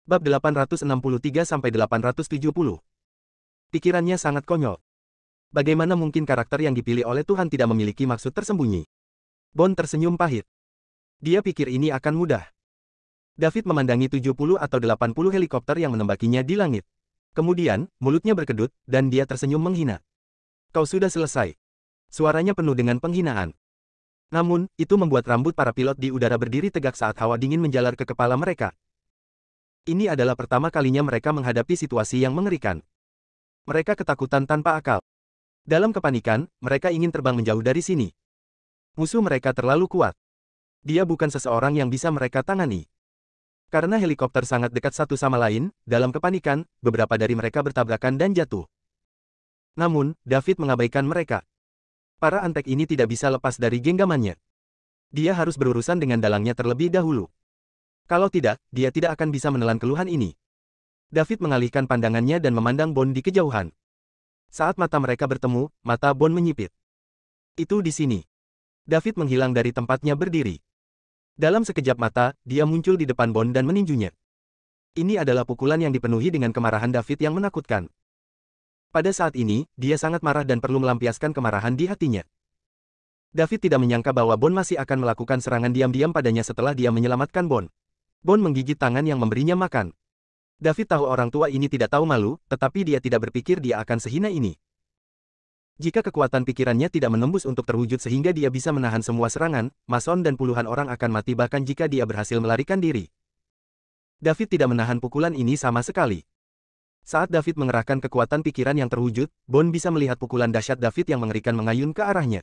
Bab 863-870. Pikirannya sangat konyol. Bagaimana mungkin karakter yang dipilih oleh Tuhan tidak memiliki maksud tersembunyi? Bond tersenyum pahit. Dia pikir ini akan mudah. David memandangi 70 atau 80 helikopter yang menembakinya di langit. Kemudian, mulutnya berkedut, dan dia tersenyum menghina. Kau sudah selesai. Suaranya penuh dengan penghinaan. Namun, itu membuat rambut para pilot di udara berdiri tegak saat hawa dingin menjalar ke kepala mereka. Ini adalah pertama kalinya mereka menghadapi situasi yang mengerikan. Mereka ketakutan tanpa akal. Dalam kepanikan, mereka ingin terbang menjauh dari sini. Musuh mereka terlalu kuat. Dia bukan seseorang yang bisa mereka tangani. Karena helikopter sangat dekat satu sama lain, dalam kepanikan, beberapa dari mereka bertabrakan dan jatuh. Namun, David mengabaikan mereka. Para antek ini tidak bisa lepas dari genggamannya. Dia harus berurusan dengan dalangnya terlebih dahulu. Kalau tidak, dia tidak akan bisa menelan keluhan ini. David mengalihkan pandangannya dan memandang Bond di kejauhan. Saat mata mereka bertemu, mata Bond menyipit. Itu di sini. David menghilang dari tempatnya berdiri. Dalam sekejap mata, dia muncul di depan Bond dan meninjunya. Ini adalah pukulan yang dipenuhi dengan kemarahan David yang menakutkan. Pada saat ini, dia sangat marah dan perlu melampiaskan kemarahan di hatinya. David tidak menyangka bahwa Bond masih akan melakukan serangan diam-diam padanya setelah dia menyelamatkan Bond. Bond menggigit tangan yang memberinya makan. David tahu orang tua ini tidak tahu malu, tetapi dia tidak berpikir dia akan sehina ini. Jika kekuatan pikirannya tidak menembus untuk terwujud sehingga dia bisa menahan semua serangan, Mason dan puluhan orang akan mati bahkan jika dia berhasil melarikan diri. David tidak menahan pukulan ini sama sekali. Saat David mengerahkan kekuatan pikiran yang terwujud, Bond bisa melihat pukulan dahsyat David yang mengerikan mengayun ke arahnya.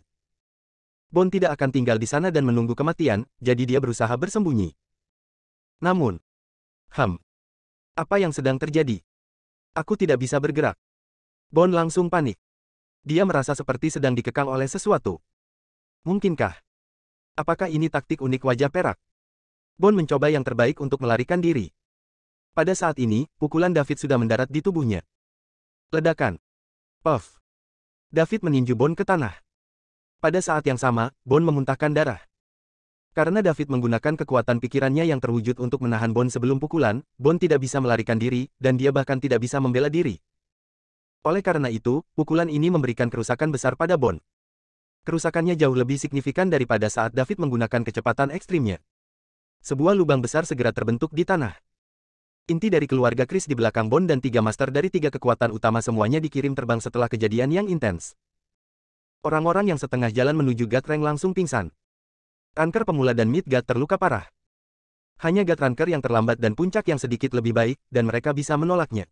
Bond tidak akan tinggal di sana dan menunggu kematian, jadi dia berusaha bersembunyi. Namun, apa yang sedang terjadi? Aku tidak bisa bergerak. Bond langsung panik. Dia merasa seperti sedang dikekang oleh sesuatu. Mungkinkah? Apakah ini taktik unik wajah perak? Bond mencoba yang terbaik untuk melarikan diri. Pada saat ini, pukulan David sudah mendarat di tubuhnya. Ledakan. Puff. David meninju Bond ke tanah. Pada saat yang sama, Bond memuntahkan darah. Karena David menggunakan kekuatan pikirannya yang terwujud untuk menahan Bond sebelum pukulan, Bond tidak bisa melarikan diri, dan dia bahkan tidak bisa membela diri. Oleh karena itu, pukulan ini memberikan kerusakan besar pada Bond. Kerusakannya jauh lebih signifikan daripada saat David menggunakan kecepatan ekstrimnya. Sebuah lubang besar segera terbentuk di tanah. Inti dari keluarga Chris di belakang Bond dan 3 master dari 3 kekuatan utama semuanya dikirim terbang setelah kejadian yang intens. Orang-orang yang setengah jalan menuju Gatrank langsung pingsan. Ranker pemula dan Midgard terluka parah. Hanya Gatranker yang terlambat dan puncak yang sedikit lebih baik, dan mereka bisa menolaknya.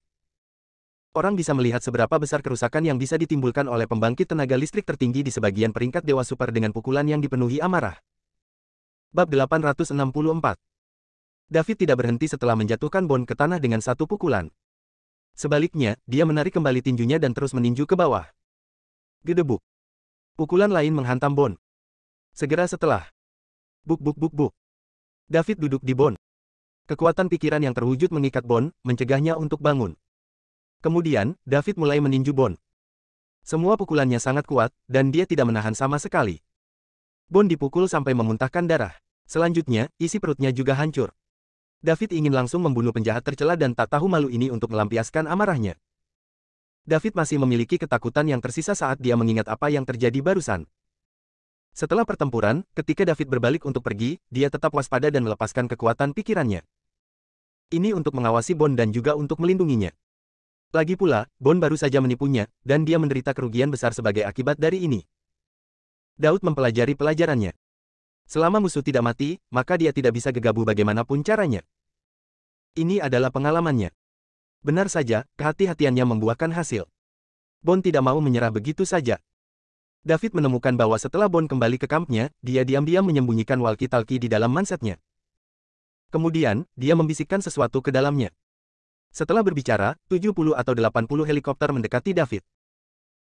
Orang bisa melihat seberapa besar kerusakan yang bisa ditimbulkan oleh pembangkit tenaga listrik tertinggi di sebagian peringkat Dewa Super dengan pukulan yang dipenuhi amarah. Bab 864. David tidak berhenti setelah menjatuhkan Bond ke tanah dengan satu pukulan. Sebaliknya, dia menarik kembali tinjunya dan terus meninju ke bawah. Gedebuk. Pukulan lain menghantam Bond. Segera setelah. Buk. David duduk di Bond. Kekuatan pikiran yang terwujud mengikat Bond, mencegahnya untuk bangun. Kemudian, David mulai meninju Bond. Semua pukulannya sangat kuat, dan dia tidak menahan sama sekali. Bond dipukul sampai memuntahkan darah. Selanjutnya, isi perutnya juga hancur. David ingin langsung membunuh penjahat tercela dan tak tahu malu ini untuk melampiaskan amarahnya. David masih memiliki ketakutan yang tersisa saat dia mengingat apa yang terjadi barusan. Setelah pertempuran, ketika David berbalik untuk pergi, dia tetap waspada dan melepaskan kekuatan pikirannya. Ini untuk mengawasi Bond dan juga untuk melindunginya. Lagi pula, Bond baru saja menipunya, dan dia menderita kerugian besar sebagai akibat dari ini. Daud mempelajari pelajarannya. Selama musuh tidak mati, maka dia tidak bisa gegabah bagaimanapun caranya. Ini adalah pengalamannya. Benar saja, kehati-hatiannya membuahkan hasil. Bond tidak mau menyerah begitu saja. David menemukan bahwa setelah Bond kembali ke kampnya, dia diam-diam menyembunyikan walkie-talkie di dalam mansetnya. Kemudian, dia membisikkan sesuatu ke dalamnya. Setelah berbicara, 70 atau 80 helikopter mendekati David.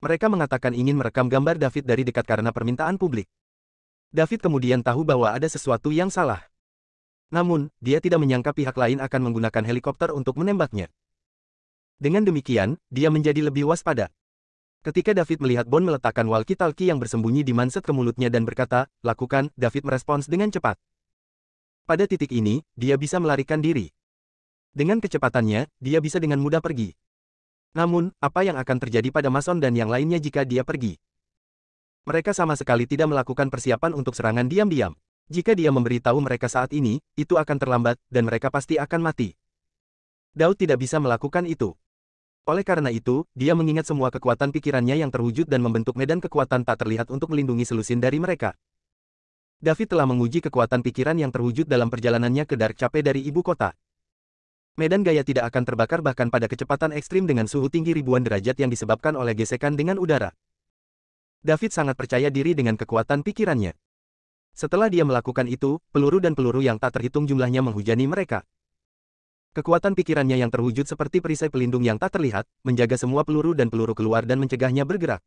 Mereka mengatakan ingin merekam gambar David dari dekat karena permintaan publik. David kemudian tahu bahwa ada sesuatu yang salah. Namun, dia tidak menyangka pihak lain akan menggunakan helikopter untuk menembaknya. Dengan demikian, dia menjadi lebih waspada. Ketika David melihat Bond meletakkan walkie-talkie yang bersembunyi di manset ke mulutnya dan berkata, "Lakukan," David merespons dengan cepat. Pada titik ini, dia bisa melarikan diri. Dengan kecepatannya, dia bisa dengan mudah pergi. Namun, apa yang akan terjadi pada Mason dan yang lainnya jika dia pergi? Mereka sama sekali tidak melakukan persiapan untuk serangan diam-diam. Jika dia memberitahu mereka saat ini, itu akan terlambat, dan mereka pasti akan mati. Daud tidak bisa melakukan itu. Oleh karena itu, dia mengingat semua kekuatan pikirannya yang terwujud dan membentuk medan kekuatan tak terlihat untuk melindungi selusin dari mereka. David telah menguji kekuatan pikiran yang terwujud dalam perjalanannya ke Dark Cape dari ibu kota. Medan gaya tidak akan terbakar bahkan pada kecepatan ekstrim dengan suhu tinggi ribuan derajat yang disebabkan oleh gesekan dengan udara. David sangat percaya diri dengan kekuatan pikirannya. Setelah dia melakukan itu, peluru dan peluru yang tak terhitung jumlahnya menghujani mereka. Kekuatan pikirannya yang terwujud seperti perisai pelindung yang tak terlihat, menjaga semua peluru dan peluru keluar dan mencegahnya bergerak.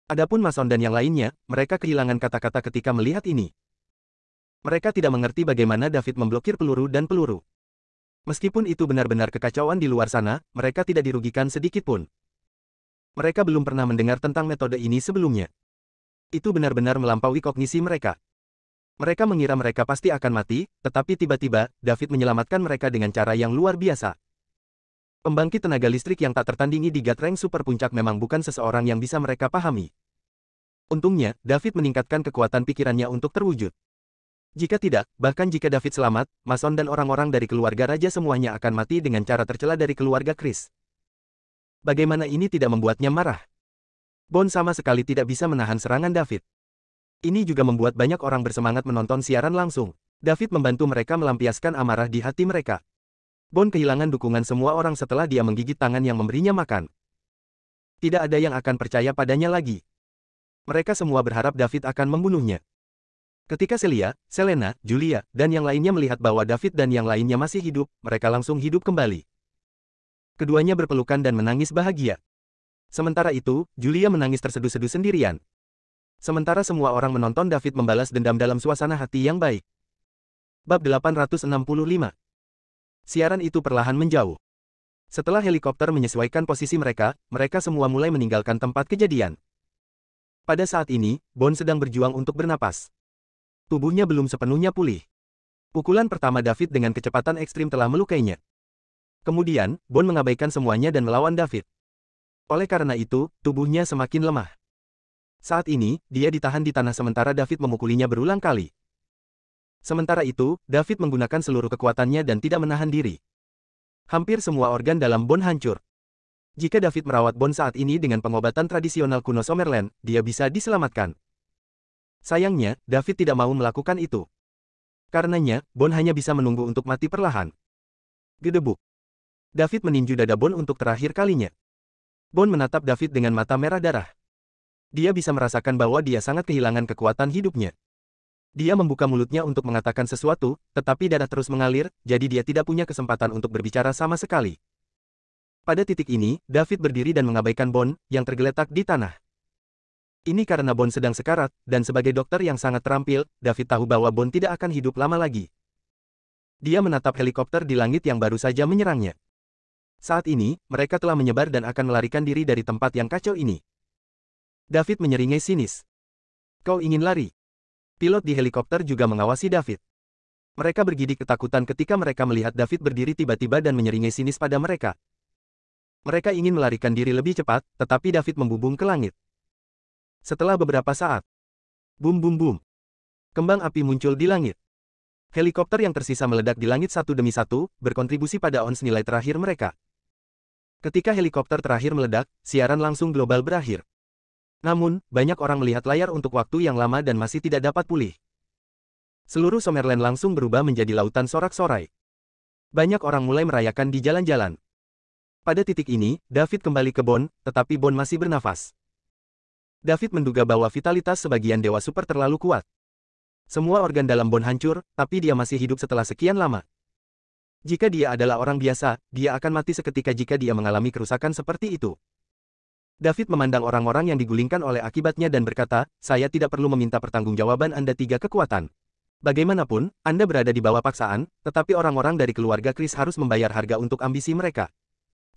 Adapun Mason dan yang lainnya, mereka kehilangan kata-kata ketika melihat ini. Mereka tidak mengerti bagaimana David memblokir peluru dan peluru. Meskipun itu benar-benar kekacauan di luar sana, mereka tidak dirugikan sedikit pun. Mereka belum pernah mendengar tentang metode ini sebelumnya. Itu benar-benar melampaui kognisi mereka. Mereka mengira mereka pasti akan mati, tetapi tiba-tiba, David menyelamatkan mereka dengan cara yang luar biasa. Pembangkit tenaga listrik yang tak tertandingi di God Rank Super Puncak memang bukan seseorang yang bisa mereka pahami. Untungnya, David meningkatkan kekuatan pikirannya untuk terwujud. Jika tidak, bahkan jika David selamat, Mason dan orang-orang dari keluarga raja semuanya akan mati dengan cara tercela dari keluarga Chris. Bagaimana ini tidak membuatnya marah? Bond sama sekali tidak bisa menahan serangan David. Ini juga membuat banyak orang bersemangat menonton siaran langsung. David membantu mereka melampiaskan amarah di hati mereka. Bond kehilangan dukungan semua orang setelah dia menggigit tangan yang memberinya makan. Tidak ada yang akan percaya padanya lagi. Mereka semua berharap David akan membunuhnya. Ketika Celia, Selena, Julia, dan yang lainnya melihat bahwa David dan yang lainnya masih hidup, mereka langsung hidup kembali. Keduanya berpelukan dan menangis bahagia. Sementara itu, Julia menangis terseduh-seduh sendirian. Sementara semua orang menonton David membalas dendam dalam suasana hati yang baik. Bab 865. Siaran itu perlahan menjauh. Setelah helikopter menyesuaikan posisi mereka, mereka semua mulai meninggalkan tempat kejadian. Pada saat ini, Bond sedang berjuang untuk bernapas. Tubuhnya belum sepenuhnya pulih. Pukulan pertama David dengan kecepatan ekstrim telah melukainya. Kemudian, Bond mengabaikan semuanya dan melawan David. Oleh karena itu, tubuhnya semakin lemah. Saat ini, dia ditahan di tanah sementara David memukulinya berulang kali. Sementara itu, David menggunakan seluruh kekuatannya dan tidak menahan diri. Hampir semua organ dalam Bond hancur. Jika David merawat Bond saat ini dengan pengobatan tradisional kuno Summerland, dia bisa diselamatkan. Sayangnya, David tidak mau melakukan itu. Karenanya, Bond hanya bisa menunggu untuk mati perlahan. Gedebuk. David meninju dada Bond untuk terakhir kalinya. Bond menatap David dengan mata merah darah. Dia bisa merasakan bahwa dia sangat kehilangan kekuatan hidupnya. Dia membuka mulutnya untuk mengatakan sesuatu, tetapi darah terus mengalir, jadi dia tidak punya kesempatan untuk berbicara sama sekali. Pada titik ini, David berdiri dan mengabaikan Bond, yang tergeletak di tanah. Ini karena Bond sedang sekarat, dan sebagai dokter yang sangat terampil, David tahu bahwa Bond tidak akan hidup lama lagi. Dia menatap helikopter di langit yang baru saja menyerangnya. Saat ini, mereka telah menyebar dan akan melarikan diri dari tempat yang kacau ini. David menyeringai sinis. Kau ingin lari? Pilot di helikopter juga mengawasi David. Mereka bergidik ketakutan ketika mereka melihat David berdiri tiba-tiba dan menyeringai sinis pada mereka. Mereka ingin melarikan diri lebih cepat, tetapi David membubung ke langit. Setelah beberapa saat, bum bum bum, kembang api muncul di langit. Helikopter yang tersisa meledak di langit satu demi satu, berkontribusi pada ons nilai terakhir mereka. Ketika helikopter terakhir meledak, siaran langsung global berakhir. Namun, banyak orang melihat layar untuk waktu yang lama dan masih tidak dapat pulih. Seluruh Summerland langsung berubah menjadi lautan sorak-sorai. Banyak orang mulai merayakan di jalan-jalan. Pada titik ini, David kembali ke Bond, tetapi Bond masih bernafas. David menduga bahwa vitalitas sebagian dewa super terlalu kuat. Semua organ dalam Bond hancur, tapi dia masih hidup setelah sekian lama. Jika dia adalah orang biasa, dia akan mati seketika jika dia mengalami kerusakan seperti itu. David memandang orang-orang yang digulingkan oleh akibatnya dan berkata, saya tidak perlu meminta pertanggungjawaban Anda tiga kekuatan. Bagaimanapun, Anda berada di bawah paksaan, tetapi orang-orang dari keluarga Chris harus membayar harga untuk ambisi mereka.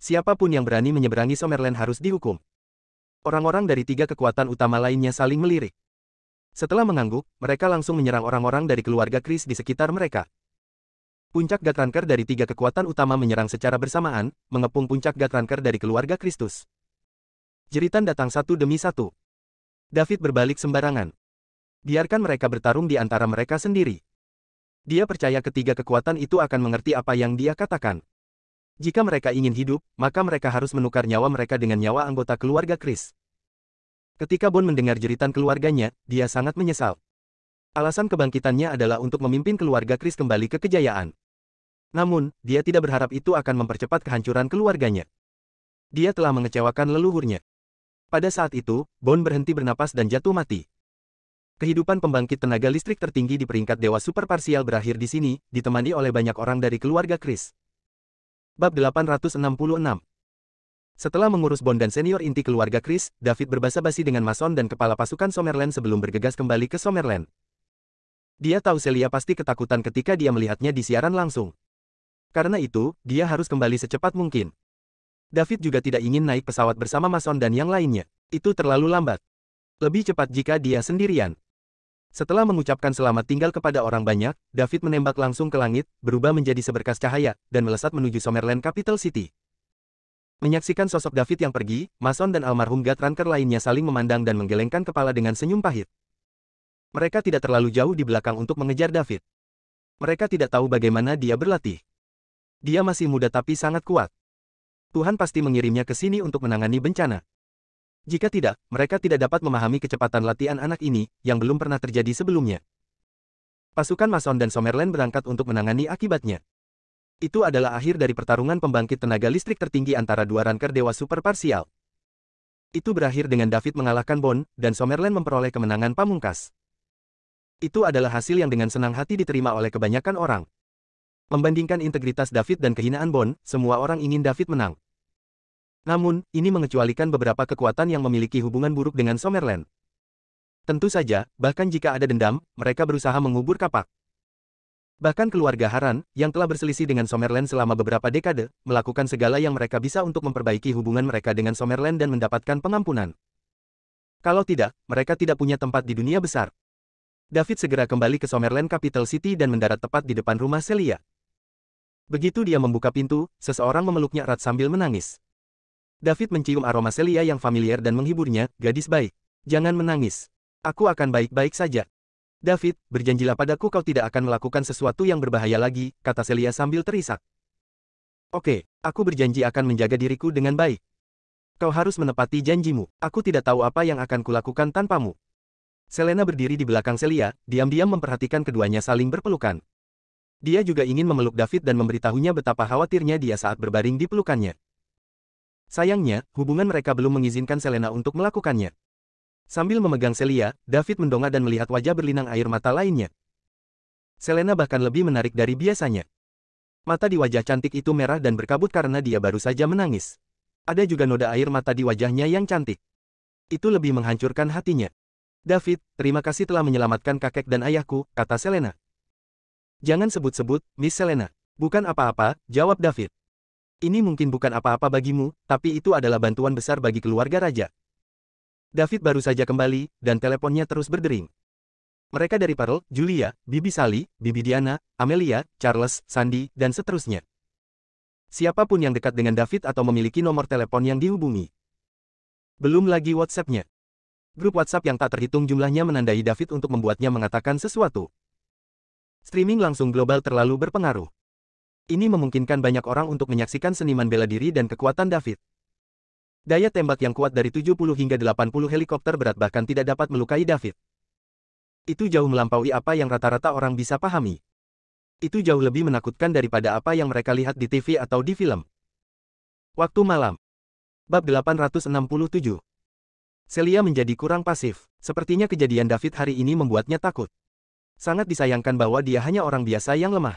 Siapapun yang berani menyeberangi Summerland harus dihukum. Orang-orang dari tiga kekuatan utama lainnya saling melirik. Setelah mengangguk, mereka langsung menyerang orang-orang dari keluarga Chris di sekitar mereka. Puncak Gatranker dari tiga kekuatan utama menyerang secara bersamaan, mengepung puncak Gatranker dari keluarga Kristus. Jeritan datang satu demi satu. David berbalik sembarangan. Biarkan mereka bertarung di antara mereka sendiri. Dia percaya ketiga kekuatan itu akan mengerti apa yang dia katakan. Jika mereka ingin hidup, maka mereka harus menukar nyawa mereka dengan nyawa anggota keluarga Kris. Ketika Bond mendengar jeritan keluarganya, dia sangat menyesal. Alasan kebangkitannya adalah untuk memimpin keluarga Kris kembali ke kejayaan. Namun, dia tidak berharap itu akan mempercepat kehancuran keluarganya. Dia telah mengecewakan leluhurnya. Pada saat itu, Bond berhenti bernapas dan jatuh mati. Kehidupan pembangkit tenaga listrik tertinggi di peringkat Dewa Super Parsial berakhir di sini, ditemani oleh banyak orang dari keluarga Kris. Bab 866. Setelah mengurus Bond dan senior inti keluarga Kris, David berbasa-basi dengan Mason dan kepala pasukan Summerland sebelum bergegas kembali ke Summerland. Dia tahu Celia pasti ketakutan ketika dia melihatnya di siaran langsung. Karena itu, dia harus kembali secepat mungkin. David juga tidak ingin naik pesawat bersama Mason dan yang lainnya. Itu terlalu lambat. Lebih cepat jika dia sendirian. Setelah mengucapkan selamat tinggal kepada orang banyak, David menembak langsung ke langit, berubah menjadi seberkas cahaya, dan melesat menuju Summerland Capital City. Menyaksikan sosok David yang pergi, Mason dan almarhum Gatranker lainnya saling memandang dan menggelengkan kepala dengan senyum pahit. Mereka tidak terlalu jauh di belakang untuk mengejar David. Mereka tidak tahu bagaimana dia berlatih. Dia masih muda tapi sangat kuat. Tuhan pasti mengirimnya ke sini untuk menangani bencana. Jika tidak, mereka tidak dapat memahami kecepatan latihan anak ini, yang belum pernah terjadi sebelumnya. Pasukan Mason dan Summerland berangkat untuk menangani akibatnya. Itu adalah akhir dari pertarungan pembangkit tenaga listrik tertinggi antara dua ranker Dewa Super Parsial. Itu berakhir dengan David mengalahkan Bond, dan Summerland memperoleh kemenangan pamungkas. Itu adalah hasil yang dengan senang hati diterima oleh kebanyakan orang. Membandingkan integritas David dan kehinaan Bond, semua orang ingin David menang. Namun, ini mengecualikan beberapa kekuatan yang memiliki hubungan buruk dengan Summerland. Tentu saja, bahkan jika ada dendam, mereka berusaha mengubur kapak. Bahkan keluarga Haran, yang telah berselisih dengan Summerland selama beberapa dekade, melakukan segala yang mereka bisa untuk memperbaiki hubungan mereka dengan Summerland dan mendapatkan pengampunan. Kalau tidak, mereka tidak punya tempat di dunia besar. David segera kembali ke Summerland Capital City dan mendarat tepat di depan rumah Celia. Begitu dia membuka pintu, seseorang memeluknya erat sambil menangis. David mencium aroma Celia yang familiar dan menghiburnya, "Gadis baik. Jangan menangis. Aku akan baik-baik saja." "David, berjanjilah padaku kau tidak akan melakukan sesuatu yang berbahaya lagi," kata Celia sambil terisak. "Oke, aku berjanji akan menjaga diriku dengan baik. Kau harus menepati janjimu. Aku tidak tahu apa yang akan kulakukan tanpamu." Selena berdiri di belakang Celia, diam-diam memperhatikan keduanya saling berpelukan. Dia juga ingin memeluk David dan memberitahunya betapa khawatirnya dia saat berbaring di pelukannya. Sayangnya, hubungan mereka belum mengizinkan Selena untuk melakukannya. Sambil memegang Celia, David mendongak dan melihat wajah berlinang air mata lainnya. Selena bahkan lebih menarik dari biasanya. Mata di wajah cantik itu merah dan berkabut karena dia baru saja menangis. Ada juga noda air mata di wajahnya yang cantik. Itu lebih menghancurkan hatinya. "David, terima kasih telah menyelamatkan kakek dan ayahku," kata Selena. "Jangan sebut-sebut, Miss Selena." "Bukan apa-apa," jawab David. "Ini mungkin bukan apa-apa bagimu, tapi itu adalah bantuan besar bagi keluarga raja." David baru saja kembali, dan teleponnya terus berdering. Mereka dari Pearl, Julia, Bibi Sally, Bibi Diana, Amelia, Charles, Sandy, dan seterusnya. Siapapun yang dekat dengan David atau memiliki nomor telepon yang dihubungi. Belum lagi WhatsApp-nya. Grup WhatsApp yang tak terhitung jumlahnya menandai David untuk membuatnya mengatakan sesuatu. Streaming langsung global terlalu berpengaruh. Ini memungkinkan banyak orang untuk menyaksikan seniman bela diri dan kekuatan David. Daya tembak yang kuat dari 70 hingga 80 helikopter berat bahkan tidak dapat melukai David. Itu jauh melampaui apa yang rata-rata orang bisa pahami. Itu jauh lebih menakutkan daripada apa yang mereka lihat di TV atau di film. Waktu malam. Bab 867. Celia menjadi kurang pasif. Sepertinya kejadian David hari ini membuatnya takut. Sangat disayangkan bahwa dia hanya orang biasa yang lemah.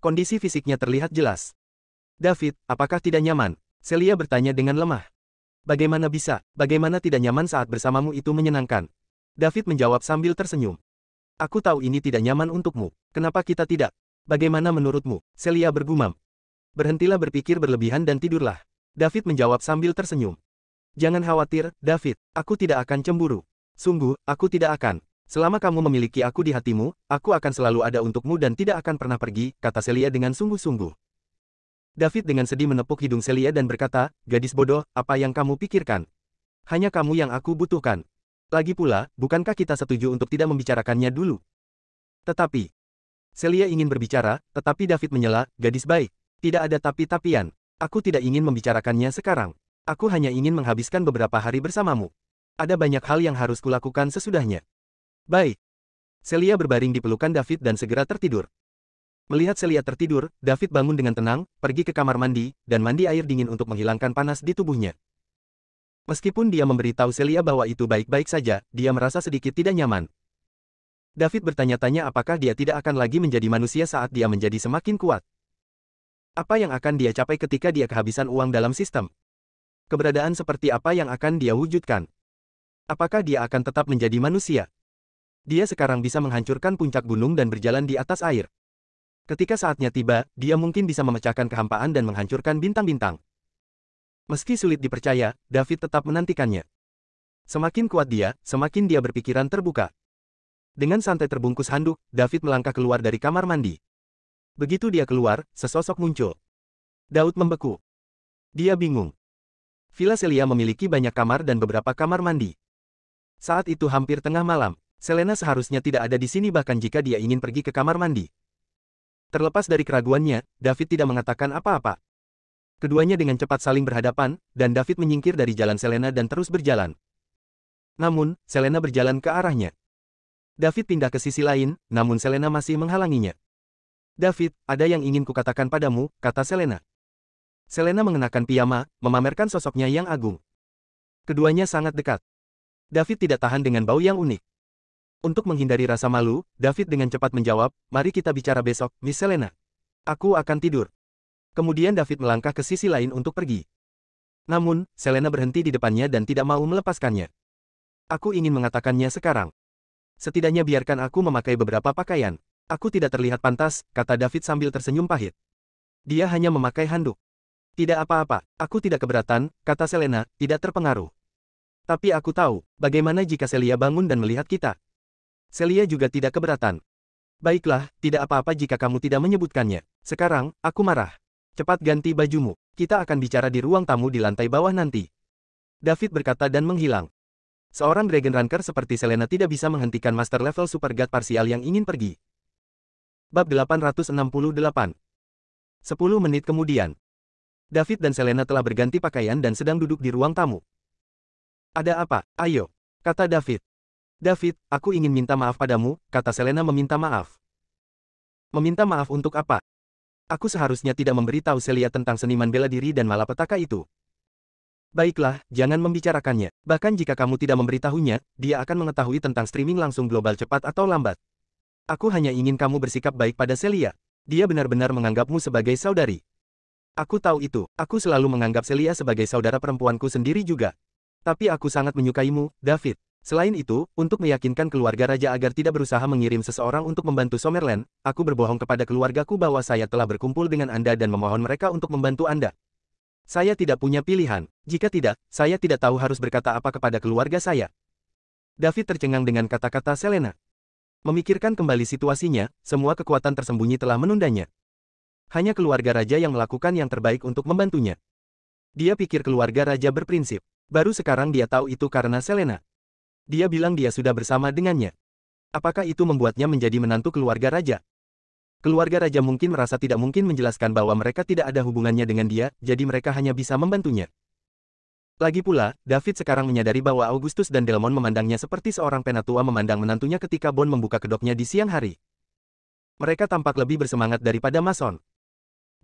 Kondisi fisiknya terlihat jelas. "David, apakah tidak nyaman?" Celia bertanya dengan lemah. "Bagaimana bisa? Bagaimana tidak nyaman saat bersamamu itu menyenangkan?" David menjawab sambil tersenyum. "Aku tahu ini tidak nyaman untukmu. Kenapa kita tidak? Bagaimana menurutmu?" Celia bergumam. "Berhentilah berpikir berlebihan dan tidurlah." David menjawab sambil tersenyum. "Jangan khawatir, David. Aku tidak akan cemburu. Sungguh, aku tidak akan." Selama kamu memiliki aku di hatimu, aku akan selalu ada untukmu dan tidak akan pernah pergi, kata Celia dengan sungguh-sungguh. David dengan sedih menepuk hidung Celia dan berkata, gadis bodoh, apa yang kamu pikirkan? Hanya kamu yang aku butuhkan. Lagi pula, bukankah kita setuju untuk tidak membicarakannya dulu? Tetapi, Celia ingin berbicara, tetapi David menyela, gadis baik. Tidak ada tapi-tapian. Aku tidak ingin membicarakannya sekarang. Aku hanya ingin menghabiskan beberapa hari bersamamu. Ada banyak hal yang harus kulakukan sesudahnya. Baik. Celia berbaring di pelukan David dan segera tertidur. Melihat Celia tertidur, David bangun dengan tenang, pergi ke kamar mandi, dan mandi air dingin untuk menghilangkan panas di tubuhnya. Meskipun dia memberitahu Celia bahwa itu baik-baik saja, dia merasa sedikit tidak nyaman. David bertanya-tanya apakah dia tidak akan lagi menjadi manusia saat dia menjadi semakin kuat. Apa yang akan dia capai ketika dia kehabisan uang dalam sistem? Keberadaan seperti apa yang akan dia wujudkan? Apakah dia akan tetap menjadi manusia? Dia sekarang bisa menghancurkan puncak gunung dan berjalan di atas air. Ketika saatnya tiba, dia mungkin bisa memecahkan kehampaan dan menghancurkan bintang-bintang. Meski sulit dipercaya, David tetap menantikannya. Semakin kuat dia, semakin dia berpikiran terbuka. Dengan santai terbungkus handuk, David melangkah keluar dari kamar mandi. Begitu dia keluar, sesosok muncul. Daud membeku. Dia bingung. Villa Celia memiliki banyak kamar dan beberapa kamar mandi. Saat itu hampir tengah malam. Selena seharusnya tidak ada di sini bahkan jika dia ingin pergi ke kamar mandi. Terlepas dari keraguannya, David tidak mengatakan apa-apa. Keduanya dengan cepat saling berhadapan, dan David menyingkir dari jalan Selena dan terus berjalan. Namun, Selena berjalan ke arahnya. David pindah ke sisi lain, namun Selena masih menghalanginya. David, ada yang ingin kukatakan padamu, kata Selena. Selena mengenakan piyama, memamerkan sosoknya yang agung. Keduanya sangat dekat. David tidak tahan dengan bau yang unik. Untuk menghindari rasa malu, David dengan cepat menjawab, mari kita bicara besok, Miss Selena. Aku akan tidur. Kemudian David melangkah ke sisi lain untuk pergi. Namun, Selena berhenti di depannya dan tidak mau melepaskannya. Aku ingin mengatakannya sekarang. Setidaknya biarkan aku memakai beberapa pakaian. Aku tidak terlihat pantas, kata David sambil tersenyum pahit. Dia hanya memakai handuk. Tidak apa-apa, aku tidak keberatan, kata Selena, tidak terpengaruh. Tapi aku tahu, bagaimana jika Celia bangun dan melihat kita? Celia juga tidak keberatan. Baiklah, tidak apa-apa jika kamu tidak menyebutkannya. Sekarang, aku marah. Cepat ganti bajumu. Kita akan bicara di ruang tamu di lantai bawah nanti. David berkata dan menghilang. Seorang Dragon Ranker seperti Selena tidak bisa menghentikan Master Level Super God parsial yang ingin pergi. Bab 868. 10 menit kemudian. David dan Selena telah berganti pakaian dan sedang duduk di ruang tamu. Ada apa? Ayo, kata David. David, aku ingin minta maaf padamu, kata Selena meminta maaf. Meminta maaf untuk apa? Aku seharusnya tidak memberitahu Celia tentang seniman bela diri dan malapetaka itu. Baiklah, jangan membicarakannya. Bahkan jika kamu tidak memberitahunya, dia akan mengetahui tentang streaming langsung global cepat atau lambat. Aku hanya ingin kamu bersikap baik pada Celia. Dia benar-benar menganggapmu sebagai saudari. Aku tahu itu, aku selalu menganggap Celia sebagai saudara perempuanku sendiri juga. Tapi aku sangat menyukaimu, David. Selain itu, untuk meyakinkan keluarga raja agar tidak berusaha mengirim seseorang untuk membantu Summerland, aku berbohong kepada keluargaku bahwa saya telah berkumpul dengan Anda dan memohon mereka untuk membantu Anda. Saya tidak punya pilihan. Jika tidak, saya tidak tahu harus berkata apa kepada keluarga saya. David tercengang dengan kata-kata Selena. Memikirkan kembali situasinya, semua kekuatan tersembunyi telah menundanya. Hanya keluarga raja yang melakukan yang terbaik untuk membantunya. Dia pikir keluarga raja berprinsip. Baru sekarang dia tahu itu karena Selena. Dia bilang dia sudah bersama dengannya. Apakah itu membuatnya menjadi menantu keluarga raja? Keluarga raja mungkin merasa tidak mungkin menjelaskan bahwa mereka tidak ada hubungannya dengan dia, jadi mereka hanya bisa membantunya. Lagi pula, David sekarang menyadari bahwa Augustus dan Delmon memandangnya seperti seorang penatua memandang menantunya ketika Bond membuka kedoknya di siang hari. Mereka tampak lebih bersemangat daripada Mason.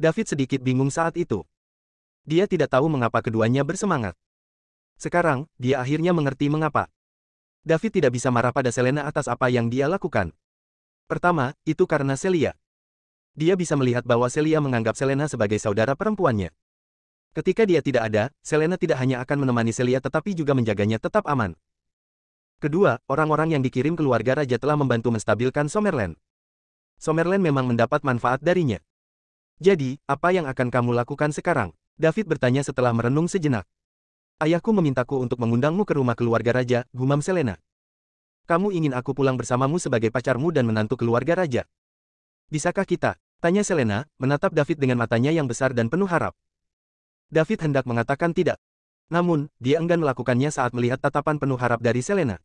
David sedikit bingung saat itu. Dia tidak tahu mengapa keduanya bersemangat. Sekarang, dia akhirnya mengerti mengapa. David tidak bisa marah pada Selena atas apa yang dia lakukan. Pertama, itu karena Celia. Dia bisa melihat bahwa Celia menganggap Selena sebagai saudara perempuannya. Ketika dia tidak ada, Selena tidak hanya akan menemani Celia tetapi juga menjaganya tetap aman. Kedua, orang-orang yang dikirim keluarga raja telah membantu menstabilkan Summerland. Summerland memang mendapat manfaat darinya. Jadi, apa yang akan kamu lakukan sekarang? David bertanya setelah merenung sejenak. Ayahku memintaku untuk mengundangmu ke rumah keluarga raja, gumam Selena. Kamu ingin aku pulang bersamamu sebagai pacarmu dan menantu keluarga raja? Bisakah kita? Tanya Selena, menatap David dengan matanya yang besar dan penuh harap. David hendak mengatakan tidak. Namun, dia enggan melakukannya saat melihat tatapan penuh harap dari Selena.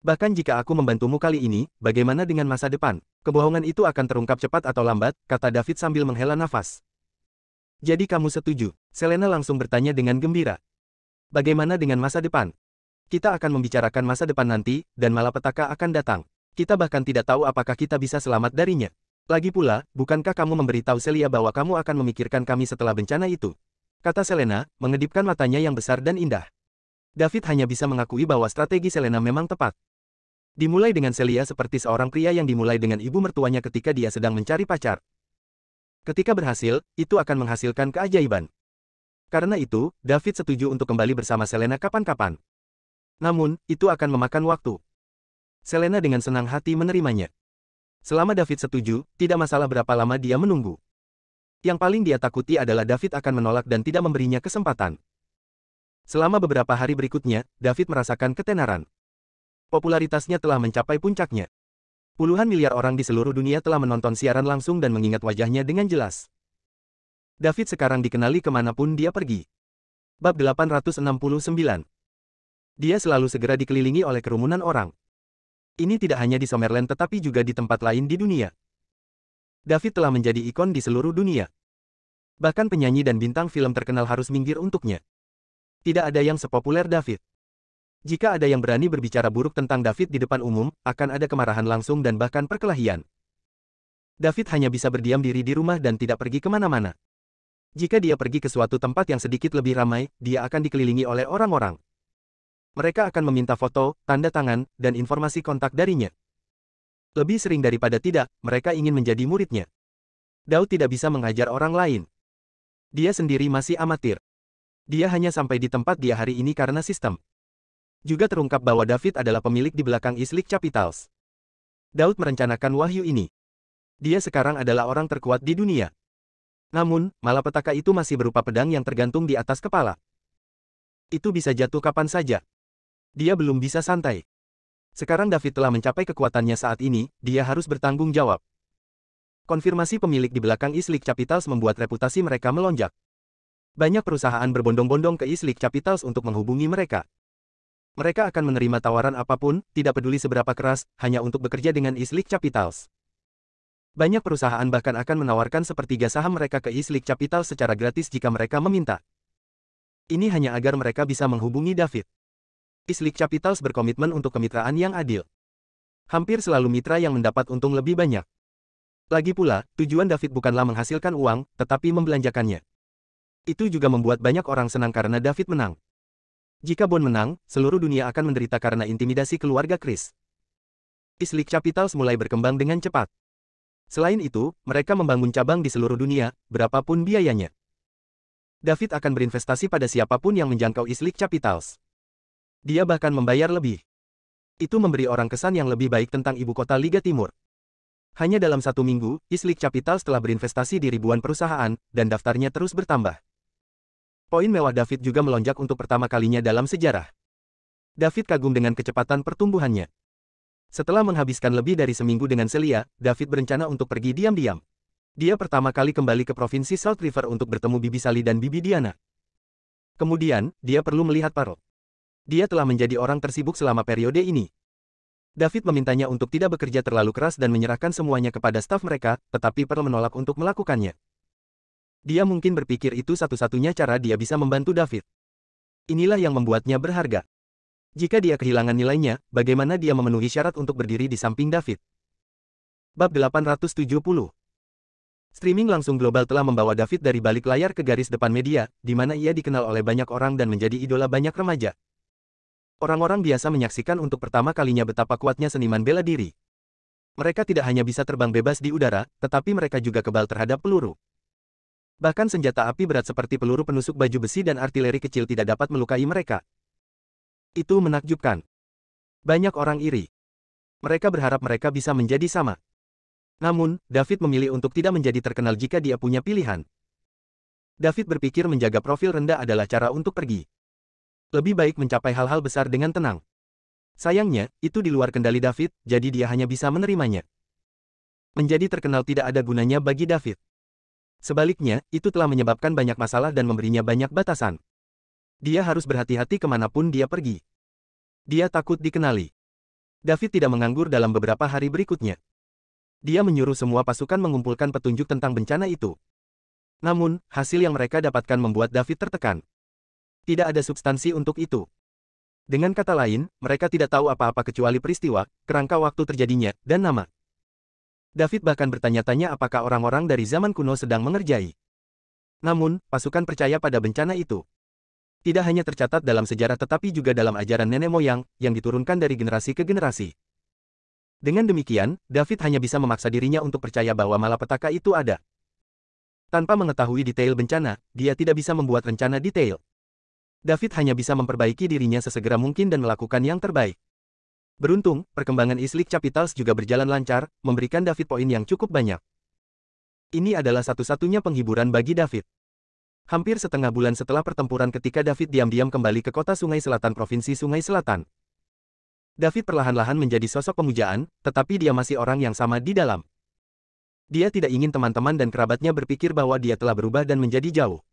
Bahkan jika aku membantumu kali ini, bagaimana dengan masa depan? Kebohongan itu akan terungkap cepat atau lambat, kata David sambil menghela nafas. Jadi kamu setuju? Selena langsung bertanya dengan gembira. Bagaimana dengan masa depan? Kita akan membicarakan masa depan nanti, dan malapetaka akan datang. Kita bahkan tidak tahu apakah kita bisa selamat darinya. Lagi pula, bukankah kamu memberitahu Celia bahwa kamu akan memikirkan kami setelah bencana itu? Kata Selena, mengedipkan matanya yang besar dan indah. David hanya bisa mengakui bahwa strategi Selena memang tepat. Dimulai dengan Celia seperti seorang pria yang dimulai dengan ibu mertuanya ketika dia sedang mencari pacar. Ketika berhasil, itu akan menghasilkan keajaiban. Karena itu, David setuju untuk kembali bersama Selena kapan-kapan. Namun, itu akan memakan waktu. Selena dengan senang hati menerimanya. Selama David setuju, tidak masalah berapa lama dia menunggu. Yang paling dia takuti adalah David akan menolak dan tidak memberinya kesempatan. Selama beberapa hari berikutnya, David merasakan ketenaran. Popularitasnya telah mencapai puncaknya. Puluhan miliar orang di seluruh dunia telah menonton siaran langsung dan mengingat wajahnya dengan jelas. David sekarang dikenali kemanapun dia pergi. Bab 869. Dia selalu segera dikelilingi oleh kerumunan orang. Ini tidak hanya di Summerland tetapi juga di tempat lain di dunia. David telah menjadi ikon di seluruh dunia. Bahkan penyanyi dan bintang film terkenal harus minggir untuknya. Tidak ada yang sepopuler David. Jika ada yang berani berbicara buruk tentang David di depan umum, akan ada kemarahan langsung dan bahkan perkelahian. David hanya bisa berdiam diri di rumah dan tidak pergi kemana-mana. Jika dia pergi ke suatu tempat yang sedikit lebih ramai, dia akan dikelilingi oleh orang-orang. Mereka akan meminta foto, tanda tangan, dan informasi kontak darinya. Lebih sering daripada tidak, mereka ingin menjadi muridnya. Daud tidak bisa mengajar orang lain. Dia sendiri masih amatir. Dia hanya sampai di tempat dia hari ini karena sistem. Juga terungkap bahwa David adalah pemilik di belakang Islik Capitals. Daud merencanakan wahyu ini. Dia sekarang adalah orang terkuat di dunia. Namun, malapetaka itu masih berupa pedang yang tergantung di atas kepala. Itu bisa jatuh kapan saja. Dia belum bisa santai. Sekarang David telah mencapai kekuatannya saat ini, dia harus bertanggung jawab. Konfirmasi pemilik di belakang Islik Capitals membuat reputasi mereka melonjak. Banyak perusahaan berbondong-bondong ke Islik Capitals untuk menghubungi mereka. Mereka akan menerima tawaran apapun, tidak peduli seberapa keras, hanya untuk bekerja dengan Islik Capitals. Banyak perusahaan bahkan akan menawarkan sepertiga saham mereka ke Islik Capitals secara gratis jika mereka meminta. Ini hanya agar mereka bisa menghubungi David. Islik Capitals berkomitmen untuk kemitraan yang adil. Hampir selalu mitra yang mendapat untung lebih banyak. Lagi pula, tujuan David bukanlah menghasilkan uang, tetapi membelanjakannya. Itu juga membuat banyak orang senang karena David menang. Jika Bond menang, seluruh dunia akan menderita karena intimidasi keluarga Chris. Islik Capitals mulai berkembang dengan cepat. Selain itu, mereka membangun cabang di seluruh dunia, berapapun biayanya. David akan berinvestasi pada siapapun yang menjangkau Islik Capitals. Dia bahkan membayar lebih. Itu memberi orang kesan yang lebih baik tentang ibu kota Liga Timur. Hanya dalam 1 minggu, Islik Capitals telah berinvestasi di ribuan perusahaan, dan daftarnya terus bertambah. Poin mewah David juga melonjak untuk pertama kalinya dalam sejarah. David kagum dengan kecepatan pertumbuhannya. Setelah menghabiskan lebih dari seminggu dengan Celia, David berencana untuk pergi diam-diam. Dia pertama kali kembali ke provinsi South River untuk bertemu Bibi Sally dan Bibi Diana. Kemudian, dia perlu melihat Pearl. Dia telah menjadi orang tersibuk selama periode ini. David memintanya untuk tidak bekerja terlalu keras dan menyerahkan semuanya kepada staf mereka, tetapi Pearl menolak untuk melakukannya. Dia mungkin berpikir itu satu-satunya cara dia bisa membantu David. Inilah yang membuatnya berharga. Jika dia kehilangan nilainya, bagaimana dia memenuhi syarat untuk berdiri di samping David? Bab 870. Streaming langsung global telah membawa David dari balik layar ke garis depan media, di mana ia dikenal oleh banyak orang dan menjadi idola banyak remaja. Orang-orang biasa menyaksikan untuk pertama kalinya betapa kuatnya seniman bela diri. Mereka tidak hanya bisa terbang bebas di udara, tetapi mereka juga kebal terhadap peluru. Bahkan senjata api berat seperti peluru penusuk baju besi dan artileri kecil tidak dapat melukai mereka. Itu menakjubkan. Banyak orang iri. Mereka berharap mereka bisa menjadi sama. Namun, David memilih untuk tidak menjadi terkenal jika dia punya pilihan. David berpikir menjaga profil rendah adalah cara untuk pergi. Lebih baik mencapai hal-hal besar dengan tenang. Sayangnya, itu di luar kendali David, jadi dia hanya bisa menerimanya. Menjadi terkenal tidak ada gunanya bagi David. Sebaliknya, itu telah menyebabkan banyak masalah dan memberinya banyak batasan. Dia harus berhati-hati kemanapun dia pergi. Dia takut dikenali. David tidak menganggur dalam beberapa hari berikutnya. Dia menyuruh semua pasukan mengumpulkan petunjuk tentang bencana itu. Namun, hasil yang mereka dapatkan membuat David tertekan. Tidak ada substansi untuk itu. Dengan kata lain, mereka tidak tahu apa-apa kecuali peristiwa, kerangka waktu terjadinya, dan nama. David bahkan bertanya-tanya apakah orang-orang dari zaman kuno sedang mengerjai. Namun, pasukan percaya pada bencana itu. Tidak hanya tercatat dalam sejarah tetapi juga dalam ajaran nenek moyang, yang diturunkan dari generasi ke generasi. Dengan demikian, David hanya bisa memaksa dirinya untuk percaya bahwa malapetaka itu ada. Tanpa mengetahui detail bencana, dia tidak bisa membuat rencana detail. David hanya bisa memperbaiki dirinya sesegera mungkin dan melakukan yang terbaik. Beruntung, perkembangan Islik Capitals juga berjalan lancar, memberikan David poin yang cukup banyak. Ini adalah satu-satunya penghiburan bagi David. Hampir setengah bulan setelah pertempuran ketika David diam-diam kembali ke kota Sungai Selatan Provinsi Sungai Selatan. David perlahan-lahan menjadi sosok pemujaan, tetapi dia masih orang yang sama di dalam. Dia tidak ingin teman-teman dan kerabatnya berpikir bahwa dia telah berubah dan menjadi jauh.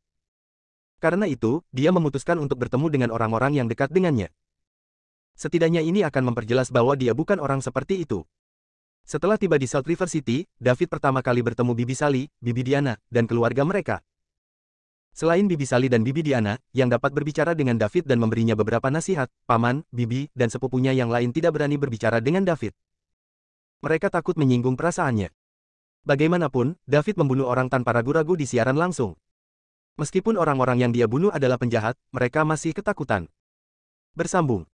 Karena itu, dia memutuskan untuk bertemu dengan orang-orang yang dekat dengannya. Setidaknya ini akan memperjelas bahwa dia bukan orang seperti itu. Setelah tiba di Salt River City, David pertama kali bertemu Bibi Sally, Bibi Diana, dan keluarga mereka. Selain Bibi Sally dan Bibi Diana, yang dapat berbicara dengan David dan memberinya beberapa nasihat, Paman, Bibi, dan sepupunya yang lain tidak berani berbicara dengan David. Mereka takut menyinggung perasaannya. Bagaimanapun, David membunuh orang tanpa ragu-ragu di siaran langsung. Meskipun orang-orang yang dia bunuh adalah penjahat, mereka masih ketakutan. Bersambung.